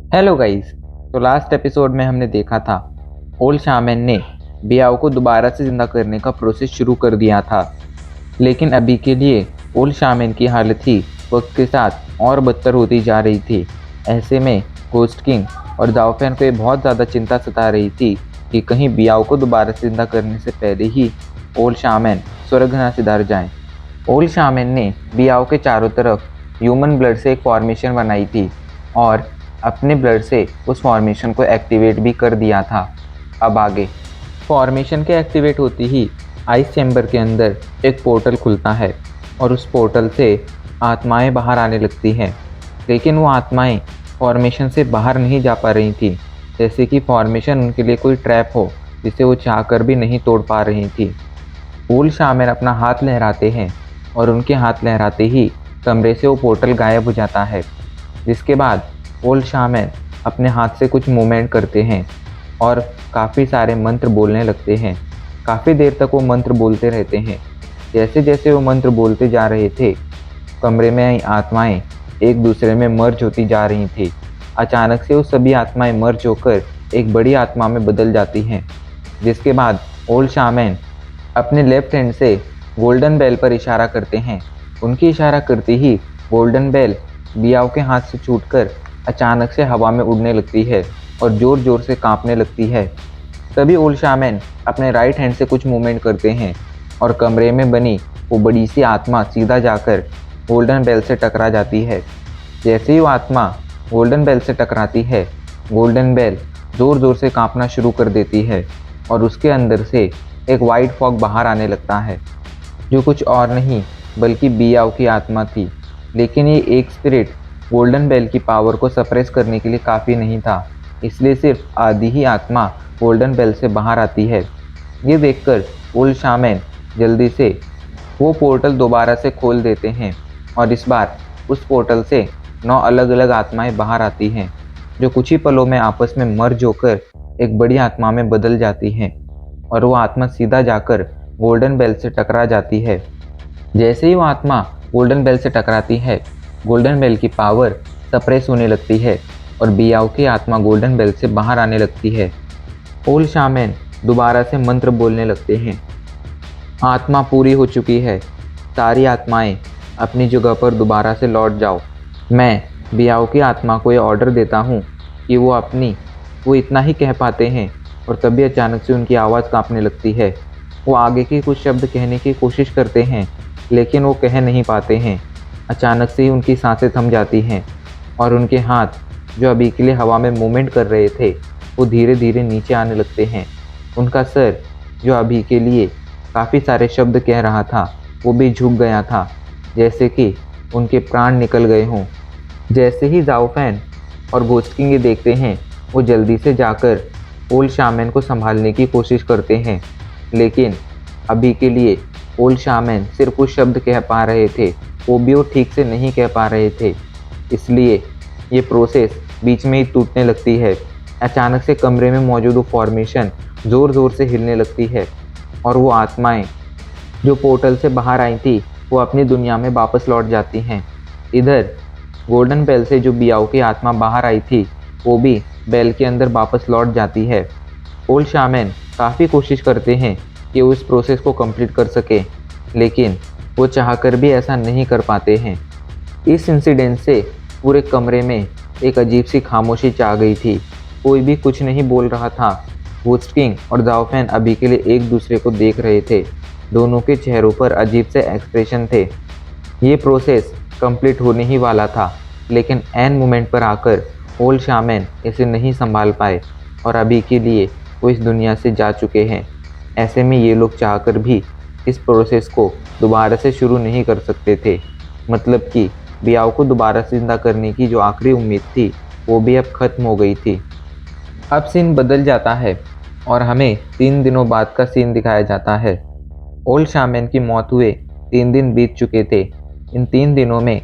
Hello guys. तो last episode में हमने देखा था ओल्ड शामैन ने बियाओ को दोबारा से जिंदा करने का प्रोसेस शुरू कर दिया था। लेकिन अभी के लिए ओल्ड शामैन की हालत ही वक्त के साथ और बदतर होती जा रही थी। ऐसे में गोस्ट किंग और दाओफैन को ये बहुत ज़्यादा चिंता सता रही थी कि कहीं बियाओ को दोबारा से जिंदा करने से पहले ही ओल्ड शामैन स्वर्ग न सिधार जाए। ओल्ड शामैन ने बियाओ के चारों तरफ ह्यूमन ब्लड से एक फॉर्मेशन बनाई थी और अपने ब्लड से उस फॉर्मेशन को एक्टिवेट भी कर दिया था। अब आगे फॉर्मेशन के एक्टिवेट होती ही आइस चैम्बर के अंदर एक पोर्टल खुलता है और उस पोर्टल से आत्माएं बाहर आने लगती हैं। लेकिन वो आत्माएं फॉर्मेशन से बाहर नहीं जा पा रही थी, जैसे कि फॉर्मेशन उनके लिए कोई ट्रैप हो जिसे वो चाहकर भी नहीं तोड़ पा रही थी। ओल्ड शामैन अपना हाथ लहराते हैं और उनके हाथ लहराते ही कमरे से वो पोर्टल गायब हो जाता है। जिसके बाद ओल्ड शामैन अपने हाथ से कुछ मूवमेंट करते हैं और काफ़ी सारे मंत्र बोलने लगते हैं। काफ़ी देर तक वो मंत्र बोलते रहते हैं। जैसे जैसे वो मंत्र बोलते जा रहे थे, कमरे में आई आत्माएं एक दूसरे में मर्ज होती जा रही थी। अचानक से वो सभी आत्माएं मर्ज होकर एक बड़ी आत्मा में बदल जाती हैं। जिसके बाद ओल्ड शामैन अपने लेफ्ट हैंड से गोल्डन बेल पर इशारा करते हैं। उनकी इशारा करते ही गोल्डन बेल बियाओ के हाथ से छूटकर अचानक से हवा में उड़ने लगती है और ज़ोर ज़ोर से कांपने लगती है। तभी ओल्ड शामैन अपने राइट हैंड से कुछ मूवमेंट करते हैं और कमरे में बनी वो बड़ी सी आत्मा सीधा जाकर गोल्डन बेल से टकरा जाती है। जैसे ही वो आत्मा गोल्डन बेल से टकराती है, गोल्डन बेल ज़ोर ज़ोर से कांपना शुरू कर देती है और उसके अंदर से एक वाइट फॉग बाहर आने लगता है, जो कुछ और नहीं बल्कि बियाओ की आत्मा थी। लेकिन ये एक स्पिरिट गोल्डन बेल की पावर को सप्रेस करने के लिए काफ़ी नहीं था, इसलिए सिर्फ आधी ही आत्मा गोल्डन बेल से बाहर आती है। ये देखकर ओल्ड शामैन जल्दी से वो पोर्टल दोबारा से खोल देते हैं और इस बार उस पोर्टल से 9 अलग अलग आत्माएं बाहर आती हैं, जो कुछ ही पलों में आपस में मर्ज होकर एक बड़ी आत्मा में बदल जाती हैं और वो आत्मा सीधा जाकर गोल्डन बेल से टकरा जाती है। जैसे ही वो आत्मा गोल्डन बेल से टकराती है, गोल्डन बेल की पावर सप्रेस होने लगती है और बियाओ की आत्मा गोल्डन बेल से बाहर आने लगती है। ओल्ड शामैन दोबारा से मंत्र बोलने लगते हैं। आत्मा पूरी हो चुकी है, सारी आत्माएं अपनी जगह पर दोबारा से लौट जाओ। मैं बियाओ की आत्मा को ये ऑर्डर देता हूँ कि वो इतना ही कह पाते हैं और तभी अचानक से उनकी आवाज़ कांपने लगती है। वो आगे के कुछ शब्द कहने की कोशिश करते हैं, लेकिन वो कह नहीं पाते हैं। अचानक से ही उनकी सांसें थम जाती हैं और उनके हाथ, जो अभी के लिए हवा में मूवमेंट कर रहे थे, वो धीरे धीरे नीचे आने लगते हैं। उनका सर, जो अभी के लिए काफ़ी सारे शब्द कह रहा था, वो भी झुक गया था, जैसे कि उनके प्राण निकल गए हों। जैसे ही दाओफैन और गोस्ट किंग ये देखते हैं, वो जल्दी से जाकर ओल्ड शामैन को संभालने की कोशिश करते हैं। लेकिन अभी के लिए ओल्ड शामैन सिर्फ कुछ शब्द कह पा रहे थे, वो भी वो ठीक से नहीं कह पा रहे थे, इसलिए ये प्रोसेस बीच में ही टूटने लगती है। अचानक से कमरे में मौजूद वो फॉर्मेशन ज़ोर ज़ोर से हिलने लगती है और वो आत्माएं जो पोर्टल से बाहर आई थी, वो अपनी दुनिया में वापस लौट जाती हैं। इधर गोल्डन बेल से जो बियाओ की आत्मा बाहर आई थी, वो भी बेल के अंदर वापस लौट जाती है। ओल्ड शामैन काफ़ी कोशिश करते हैं कि वो इस प्रोसेस को कंप्लीट कर सके, लेकिन वो चाहकर भी ऐसा नहीं कर पाते हैं। इस इंसिडेंट से पूरे कमरे में एक अजीब सी खामोशी छा गई थी। कोई भी कुछ नहीं बोल रहा था। गोस्ट किंग और दाओफैन अभी के लिए एक दूसरे को देख रहे थे। दोनों के चेहरों पर अजीब से एक्सप्रेशन थे। ये प्रोसेस कंप्लीट होने ही वाला था, लेकिन एन मोमेंट पर आकर ओल्ड शामैन इसे नहीं संभाल पाए और अभी के लिए वो इस दुनिया से जा चुके हैं। ऐसे में ये लोग चाहकर भी इस प्रोसेस को दोबारा से शुरू नहीं कर सकते थे। मतलब कि बियाओ को दोबारा से जिंदा करने की जो आखिरी उम्मीद थी, वो भी अब ख़त्म हो गई थी। अब सीन बदल जाता है और हमें 3 दिनों बाद का सीन दिखाया जाता है। ओल्ड शामैन की मौत हुए 3 दिन बीत चुके थे। इन 3 दिनों में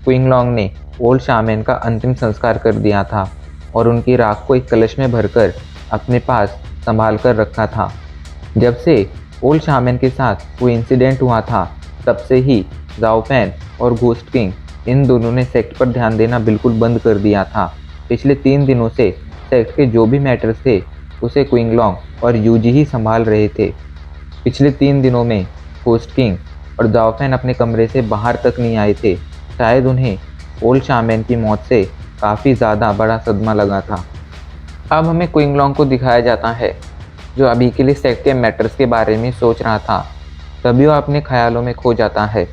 क्विंगलॉन्ग ने ओल्ड शामैन का अंतिम संस्कार कर दिया था और उनकी राख को एक कलश में भरकर अपने पास संभाल कर रखा था। जब से ओल्ड शामैन के साथ वो इंसिडेंट हुआ था, तब से ही दाओफैन और गोस्ट किंग इन दोनों ने सेक्ट पर ध्यान देना बिल्कुल बंद कर दिया था। पिछले 3 दिनों से सेक्ट के जो भी मैटर्स थे उसे क्विंगलॉन्ग और यूजी ही संभाल रहे थे। पिछले 3 दिनों में होस्ट किंग और जाओफेन अपने कमरे से बाहर तक नहीं आए थे। शायद उन्हें ओल्ड शामैन की मौत से काफ़ी ज़्यादा बड़ा सदमा लगा था। अब हमें क्विंगलॉन्ग को दिखाया जाता है जो अभी के लिए सेक्ट के मैटर्स के बारे में सोच रहा था। तभी वो अपने ख्यालों में खो जाता है।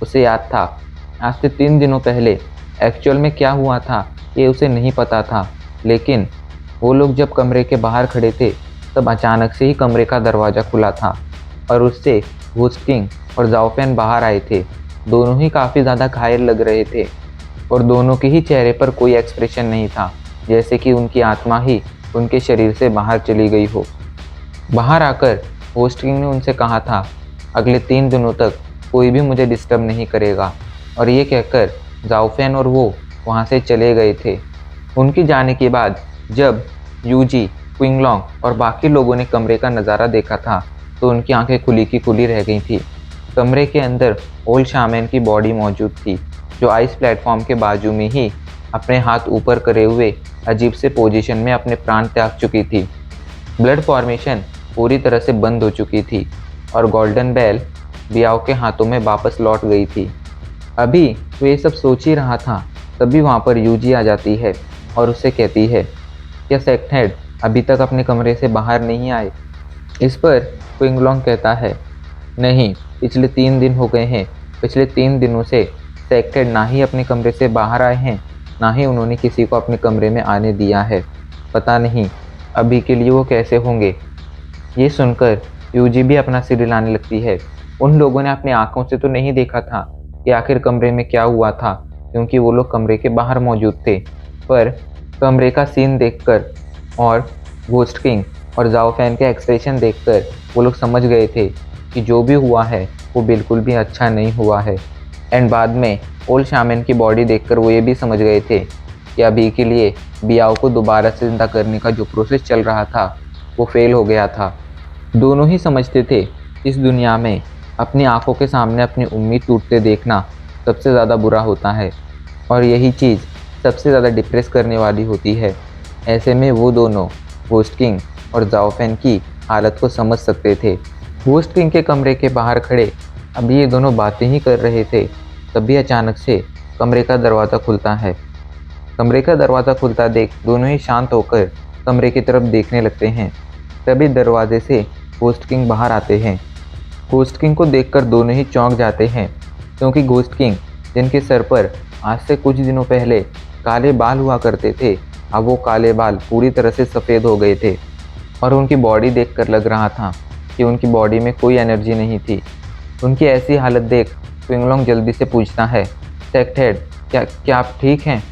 उसे याद था आज से 3 दिनों पहले एक्चुअल में क्या हुआ था ये उसे नहीं पता था, लेकिन वो लोग जब कमरे के बाहर खड़े थे तब अचानक से ही कमरे का दरवाज़ा खुला था और उससे होस्ट किंग और जाओफेन बाहर आए थे। दोनों ही काफ़ी ज़्यादा घायल लग रहे थे और दोनों के ही चेहरे पर कोई एक्सप्रेशन नहीं था, जैसे कि उनकी आत्मा ही उनके शरीर से बाहर चली गई हो। बाहर आकर होस्ट किंग ने उनसे कहा था अगले 3 दिनों तक कोई भी मुझे डिस्टर्ब नहीं करेगा, और ये कहकर जाओफेन और वो वहाँ से चले गए थे। उनके जाने के बाद जब यूजी, क्विंगलॉन्ग और बाकी लोगों ने कमरे का नज़ारा देखा था तो उनकी आंखें खुली की खुली रह गई थी। कमरे के अंदर ओल्ड शामैन की बॉडी मौजूद थी जो आइस प्लेटफॉर्म के बाजू में ही अपने हाथ ऊपर करे हुए अजीब से पोजीशन में अपने प्राण त्याग चुकी थी। ब्लड फॉर्मेशन पूरी तरह से बंद हो चुकी थी और गोल्डन बेल बियाओ के हाथों में वापस लौट गई थी। अभी वो ये सब सोच ही रहा था तभी वहाँ पर यूजी आ जाती है और उससे कहती है क्या सेक्ट हेड अभी तक अपने कमरे से बाहर नहीं आए। इस पर क्विंगलॉन्ग कहता है नहीं, पिछले 3 दिन हो गए हैं। पिछले 3 दिनों से सेक्ट हेड ना ही अपने कमरे से बाहर आए हैं, ना ही उन्होंने किसी को अपने कमरे में आने दिया है। पता नहीं अभी के लिए वो कैसे होंगे। ये सुनकर यूजी भी अपना सिर हिलाने लगती है। उन लोगों ने अपनी आंखों से तो नहीं देखा था कि आखिर कमरे में क्या हुआ था, क्योंकि वो लोग कमरे के बाहर मौजूद थे, पर कमरे का सीन देखकर और घोस्ट किंग और जाओफेन के एक्सप्रेशन देखकर वो लोग समझ गए थे कि जो भी हुआ है वो बिल्कुल भी अच्छा नहीं हुआ है। एंड बाद में ओल्ड शामैन की बॉडी देखकर वो ये भी समझ गए थे कि अभी के लिए बियाओ को दोबारा से जिंदा करने का जो प्रोसेस चल रहा था वो फेल हो गया था। दोनों ही समझते थे इस दुनिया में अपनी आंखों के सामने अपनी उम्मीद टूटते देखना सबसे ज़्यादा बुरा होता है और यही चीज़ सबसे ज़्यादा डिप्रेस करने वाली होती है। ऐसे में वो दोनों होस्ट किंग और जाओफेन की हालत को समझ सकते थे। होस्ट किंग के कमरे के बाहर खड़े अभी ये दोनों बातें ही कर रहे थे, तभी अचानक से कमरे का दरवाज़ा खुलता है। कमरे का दरवाज़ा खुलता देख दोनों ही शांत होकर कमरे की तरफ देखने लगते हैं। तभी दरवाजे से होस्ट किंग बाहर आते हैं। होस्ट किंग को देखकर दोनों ही चौंक जाते हैं, क्योंकि होस्ट किंग जिनके सर पर आज से कुछ दिनों पहले काले बाल हुआ करते थे, अब वो काले बाल पूरी तरह से सफ़ेद हो गए थे और उनकी बॉडी देखकर लग रहा था कि उनकी बॉडी में कोई एनर्जी नहीं थी। उनकी ऐसी हालत देख क्विंगलॉन्ग जल्दी से पूछता है सेक्ट हेड क्या आप ठीक हैं।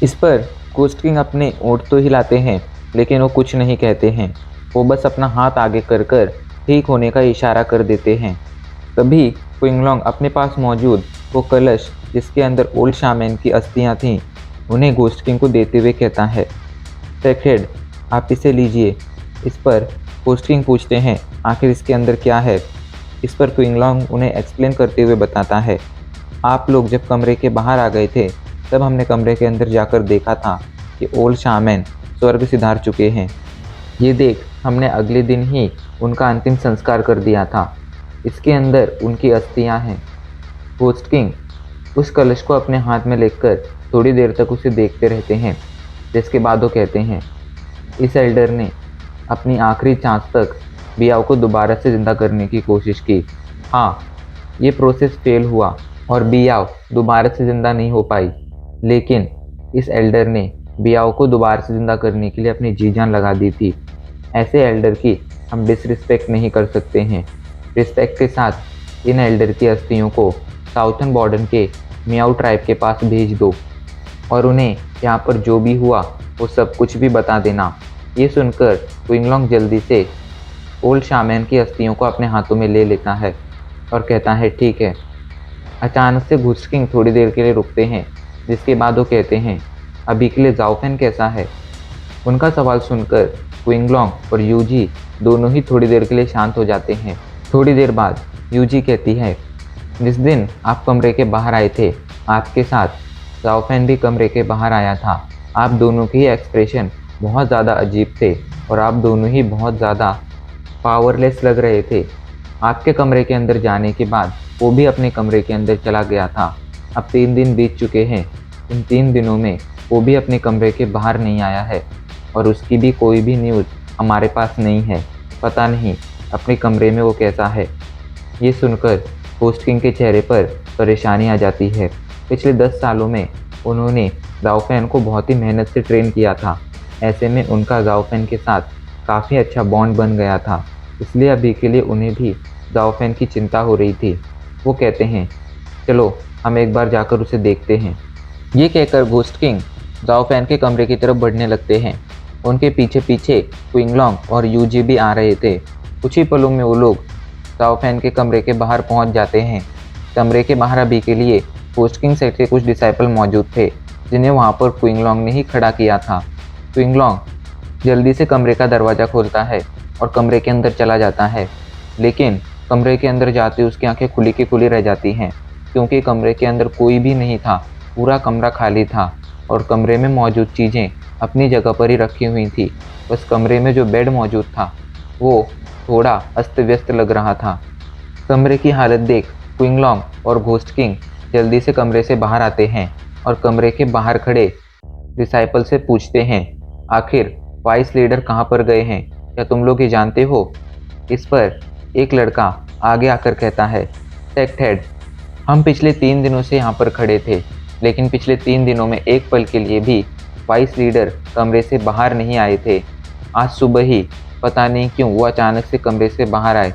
इस पर घोस्ट किंग अपने ओंठ तो हिलाते हैं लेकिन वो कुछ नहीं कहते हैं। वो बस अपना हाथ आगे कर कर ठीक होने का इशारा कर देते हैं। तभी क्विंगलॉन्ग अपने पास मौजूद वो कलश जिसके अंदर ओल्ड शामैन की अस्थियां थीं उन्हें घोस्ट किंग को देते हुए कहता है सेक्ट हेड आप इसे लीजिए। इस पर घोस्ट किंग पूछते हैं आखिर इसके अंदर क्या है। इस पर क्विंगलॉन्ग उन्हें एक्सप्लेन करते हुए बताता है आप लोग जब कमरे के बाहर आ गए थे तब हमने कमरे के अंदर जाकर देखा था कि ओल्ड शामैन स्वर्ग सिधार चुके हैं। ये देख हमने अगले दिन ही उनका अंतिम संस्कार कर दिया था। इसके अंदर उनकी अस्थियां हैं। घोस्ट किंग उस कलश को अपने हाथ में लेकर थोड़ी देर तक उसे देखते रहते हैं, जिसके बाद वो कहते हैं इस एल्डर ने अपनी आखिरी सांस तक बियाओ को दोबारा से ज़िंदा करने की कोशिश की। हाँ, ये प्रोसेस फेल हुआ और बियाओ दोबारा से ज़िंदा नहीं हो पाई, लेकिन इस एल्डर ने बियाओ को दोबारा से ज़िंदा करने के लिए अपनी जी जान लगा दी थी। ऐसे एल्डर की हम डिसरिस्पेक्ट नहीं कर सकते हैं। रिस्पेक्ट के साथ इन एल्डर की अस्थियों को साउथर्न बॉर्डर के मियाओ ट्राइब के पास भेज दो और उन्हें यहाँ पर जो भी हुआ वो सब कुछ भी बता देना। ये सुनकर क्विंगलॉन्ग जल्दी से ओल्ड शामैन की अस्थियों को अपने हाथों में ले लेता है और कहता है ठीक है। अचानक से घोस्ट किंग थोड़ी देर के लिए रुकते हैं, जिसके बाद वो कहते हैं अभी के लिए जाओफेन कैसा है। उनका सवाल सुनकर क्विंगलॉन्ग और यूजी दोनों ही थोड़ी देर के लिए शांत हो जाते हैं। थोड़ी देर बाद यूजी कहती है जिस दिन आप कमरे के बाहर आए थे आपके साथ जाओफेन भी कमरे के बाहर आया था। आप दोनों के ही एक्सप्रेशन बहुत ज़्यादा अजीब थे और आप दोनों ही बहुत ज़्यादा पावरलेस लग रहे थे। आपके कमरे के अंदर जाने के बाद वो भी अपने कमरे के अंदर चला गया था। अब 3 दिन बीत चुके हैं। इन 3 दिनों में वो भी अपने कमरे के बाहर नहीं आया है और उसकी भी कोई भी न्यूज़ हमारे पास नहीं है। पता नहीं अपने कमरे में वो कैसा है। ये सुनकर होस्ट किंग के चेहरे पर परेशानी आ जाती है। पिछले 10 सालों में उन्होंने गाओफैन को बहुत ही मेहनत से ट्रेन किया था। ऐसे में उनका गाओफैन के साथ काफ़ी अच्छा बॉन्ड बन गया था। इसलिए अभी के लिए उन्हें भी गाओफैन की चिंता हो रही थी। वो कहते हैं, चलो हम एक बार जाकर उसे देखते हैं। ये कहकर घोस्ट किंग गाओफैन के कमरे की तरफ बढ़ने लगते हैं। उनके पीछे पीछे क्विंगलॉन्ग और यूजी भी आ रहे थे। कुछ ही पलों में वो लोग गाओफैन के कमरे के बाहर पहुंच जाते हैं। कमरे के बाहर अभी के लिए घोस्ट किंग सेट के कुछ डिसाइपल मौजूद थे, जिन्हें वहां पर क्विंगलॉन्ग ने ही खड़ा किया था। क्विंगलॉन्ग जल्दी से कमरे का दरवाज़ा खोलता है और कमरे के अंदर चला जाता है, लेकिन कमरे के अंदर जाते उसकी आंखें खुली की खुली रह जाती हैं, क्योंकि कमरे के अंदर कोई भी नहीं था। पूरा कमरा खाली था और कमरे में मौजूद चीज़ें अपनी जगह पर ही रखी हुई थी। बस कमरे में जो बेड मौजूद था वो थोड़ा अस्त व्यस्त लग रहा था। कमरे की हालत देख क्विंगलॉन्ग और घोस्ट किंग जल्दी से कमरे से बाहर आते हैं और कमरे के बाहर खड़े डिसाइपल से पूछते हैं, आखिर वाइस लीडर कहाँ पर गए हैं? क्या तुम लोग ये जानते हो? इस पर एक लड़का आगे आकर कहता है, सेक्ट हेड, हम पिछले 3 दिनों से यहाँ पर खड़े थे, लेकिन पिछले 3 दिनों में एक पल के लिए भी वाइस लीडर कमरे से बाहर नहीं आए थे। आज सुबह ही पता नहीं क्यों वो अचानक से कमरे से बाहर आए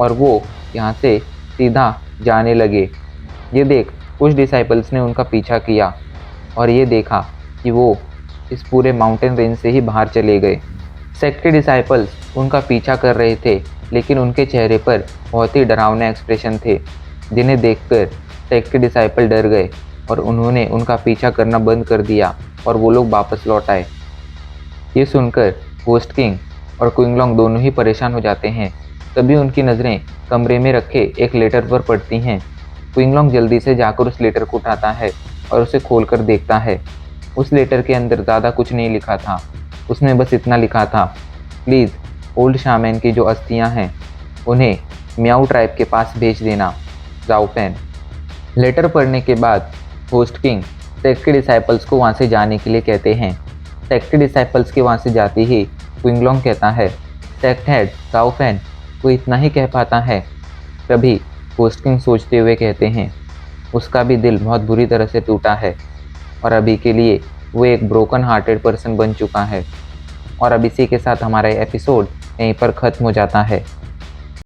और वो यहाँ से सीधा जाने लगे। ये देख कुछ डिसाइपल्स ने उनका पीछा किया और ये देखा कि वो इस पूरे माउंटेन रेंज से ही बाहर चले गए। सेक्ट के डिसाइपल्स उनका पीछा कर रहे थे, लेकिन उनके चेहरे पर बहुत ही डरावने एक्सप्रेशन थे, जिन्हें देखकर सेक्ट के डिसाइपल डर गए और उन्होंने उनका पीछा करना बंद कर दिया और वो लोग वापस लौट आए। ये सुनकर घोस्ट किंग और क्विंगलॉन्ग दोनों ही परेशान हो जाते हैं। तभी उनकी नज़रें कमरे में रखे एक लेटर पर पड़ती हैं। क्विंगलॉन्ग जल्दी से जाकर उस लेटर को उठाता है और उसे खोलकर देखता है। उस लेटर के अंदर ज़्यादा कुछ नहीं लिखा था। उसमें बस इतना लिखा था, प्लीज़ ओल्ड शामैन की जो अस्थियां हैं उन्हें म्याऊ ट्राइब के पास भेज देना, गाओफैन। लेटर पढ़ने के बाद होस्ट किंग सेक्ट के डिसाइपल्स को वहाँ से जाने के लिए कहते हैं। सेक्ट के डिसाइपल्स के वहाँ से जाते ही क्विंगलॉन्ग कहता है, सेक्ट हेड गाओफैन वो इतना ही कह पाता है। तभी होस्ट किंग सोचते हुए कहते हैं, उसका भी दिल बहुत बुरी तरह से टूटा है और अभी के लिए वो एक ब्रोकन हार्टेड पर्सन बन चुका है। और अब इसी के साथ हमारा एपिसोड यहीं पर ख़त्म हो जाता है।